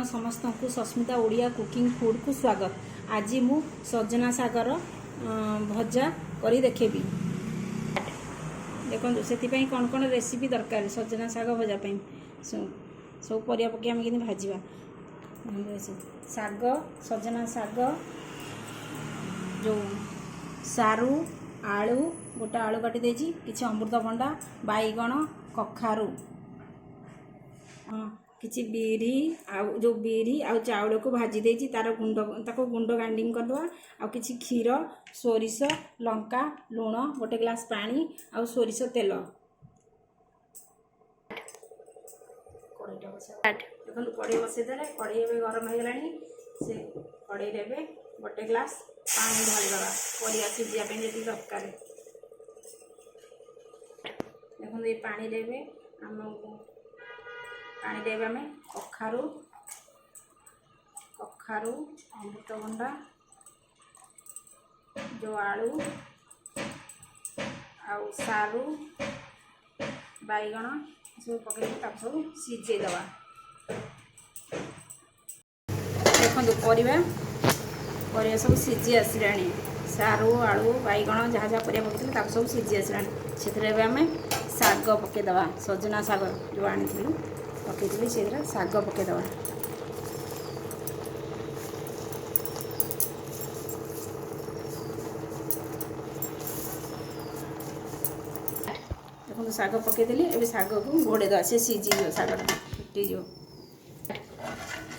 आपण समस्त को सस्मिता ओडिया कुकिंग फूड को स्वागत। आज मु सजना सागर भजा करी देखेबी। देखो से कौन कौन रेसिपी दरकार सजना साग भजा सब परिया पकई आम कि भाजवा साग सजना साग जो सारू आलू गोटे आलू काटी देछि किछि अमृतभंडा बैगण कखारू किछि बिरी जो बिरी आ चाउल को भाजी देछि तार गुंड ताको गुंड ग्राइंडिंग करदवा आ किछि क्षीर सोरिष लंका लूण गोटे ग्लास पानी आ सोरिष तेल देखो कड़े बसई दे कड़े गरम हो गलानी से कड़े रे गोटे ग्लास पानी ढालीदवा परिया सिझापी जी दरकार देखो ये पानी देवे आमको पानी देवे आम कखारू कखारू अमृतभंडा जो आलू आउ सारू बैगण सब पकड़ सब सीझेदवा देखो परिया सब सीझी आसला सारू आलू बैगण जहाँ जहाँ परिया पकड़ सब सीझी आसला से आम साग पकईदवा सजना साग जो आनी पकई से साग पकईदवा देखो साग पकईदेली ए साग को घोड़ेदवा से सीझी साग फुटीज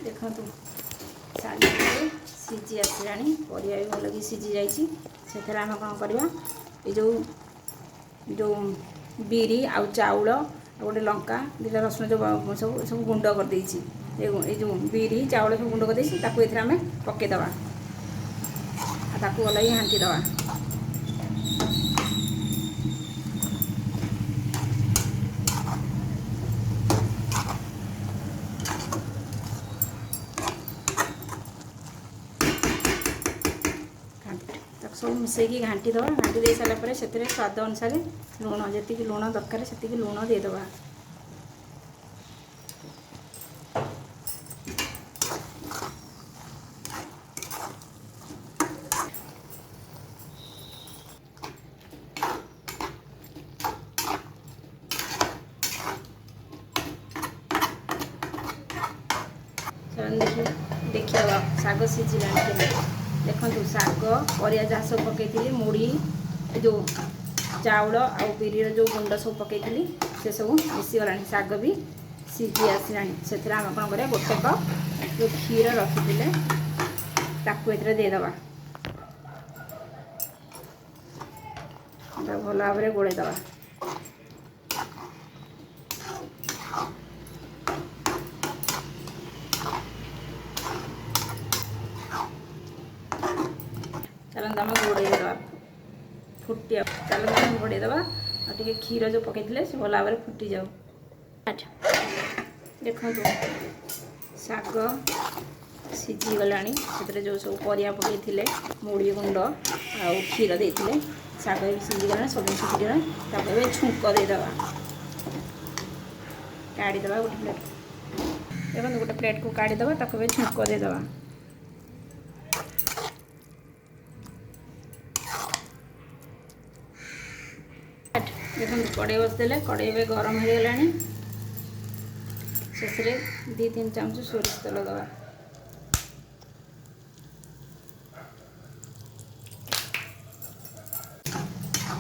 देखो साग सीझी आसला परिया भी भल कि सीझी जाइए आम कौन करवा जो बिरी आउ चाउल गोटे लंका दुटा रसुण जो सब सब गुंड कर देछि ये जो बिरी चाउल सब गुंड कर देछि ताको एथरा में पकेदवा आ ताको अलग हांटी दवा सब मिसेकी घाटी दवा घाटी दे सारा पर से स्वाद अनुसार लुण जी लुण दरकार से लुण देदवा देखिए साग सीझिला देखो साग परिया जहाँ सब पकई मुड़ी जो चाउल आ बिरी जो गुंड सब पकई से सब मिसीगला साग भी सीझी आसला से आम कौन कर गोटे कप जो क्षीर रखी ताकू ए देदवा भल भाव में गोलेदवा चलते आम घोड़ेदवा फुटिया चलते आम घोड़ेदवा और टे क्षीर जो पकई से भल भाव में फुटी जाऊ देखो साग सीझी गला से जो सब परिया पकई मुड़ी गुंड आ क्षीर देते साग भी सीझीगला सब सीझीगला छुंक देदवा काढ़ीदवा गोटे प्लेट देखो गोटे प्लेट को काढ़ीदवा ताको छुंक देदवा देखो कड़े बसदेले कड़े गरम हो गला शेषे 2-3 चामच सोरिष तेल दवा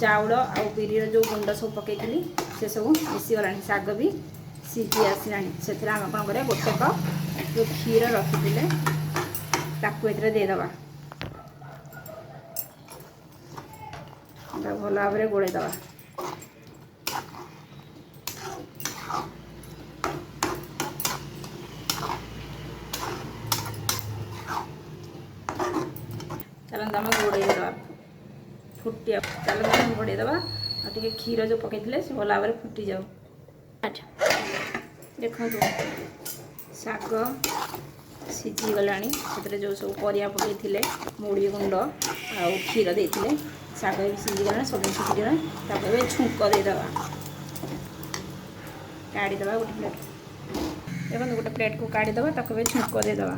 चाउल आ बिरी जो गुंड सब पकई से सब मिसीगला साग भी सीझी आसला से आम कौन कर गोटे कप जो क्षीर रखी ताकू ए देदवा भल भाव में गोलेदवा चलते आम घोड़ेदवा फुटिया चलते आम घोड़ेदवा और टे क्षीर जो पकई से भल भाव में फुटी जाऊ देखो साग सीझी गला से जो सब परिया पकई मुड़ी गुंड आ क्षीर देते साग भी सीझीगला सब सीझीगला छुंक देदवा काढ़ीदवा गोटे प्लेट देखो गोटे प्लेट को काढ़ीदेवा ताको भी छुंक देदेवा।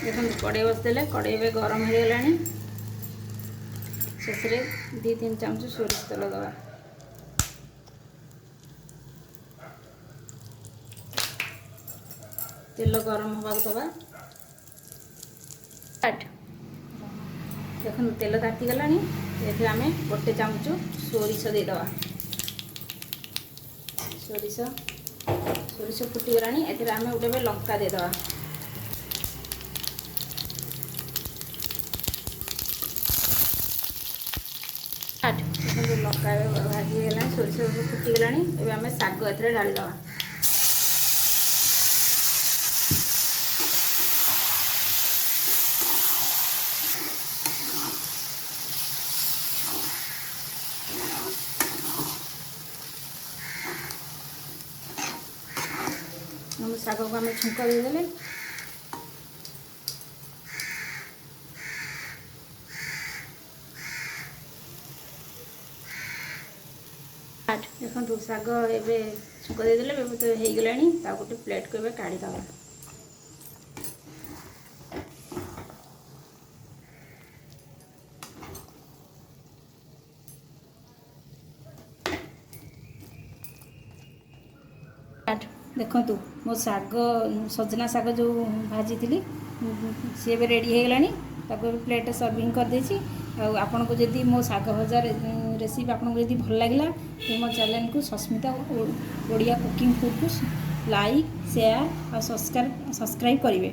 देखो कड़े बसदेले कड़े भी गरम हो गला शेष 2-3 चामच सोरिष तेल दवा। तेल गरम हवा दवा। देखो तेल ताती गला ये आम 1 चामच सोरिष देदेवा। सोरिष फुटीगला ये आम गोटे लंका देदेवा। लंका भाजीगला सोरिष फुटीगला ये आम शाग ए ढालीदेवा। हम शाग को आम छुंक देदेले देखो शाग ए छुंक देदेले तो हो गला गोटे प्लेट को काढ़ीदेवा। देखु मो शाग सजना शाग जो भाजी थी सी भी रेडी हो गला प्लेट सर्विंग कर देछि। आपन को जदि मो शाग भजा रेसिपी आपन को जदि भल लगिला तो मो चैनल को सस्मिता ओडिया कुकिंग फूड को लाइक शेयर और सब्सक्राइब करेंगे।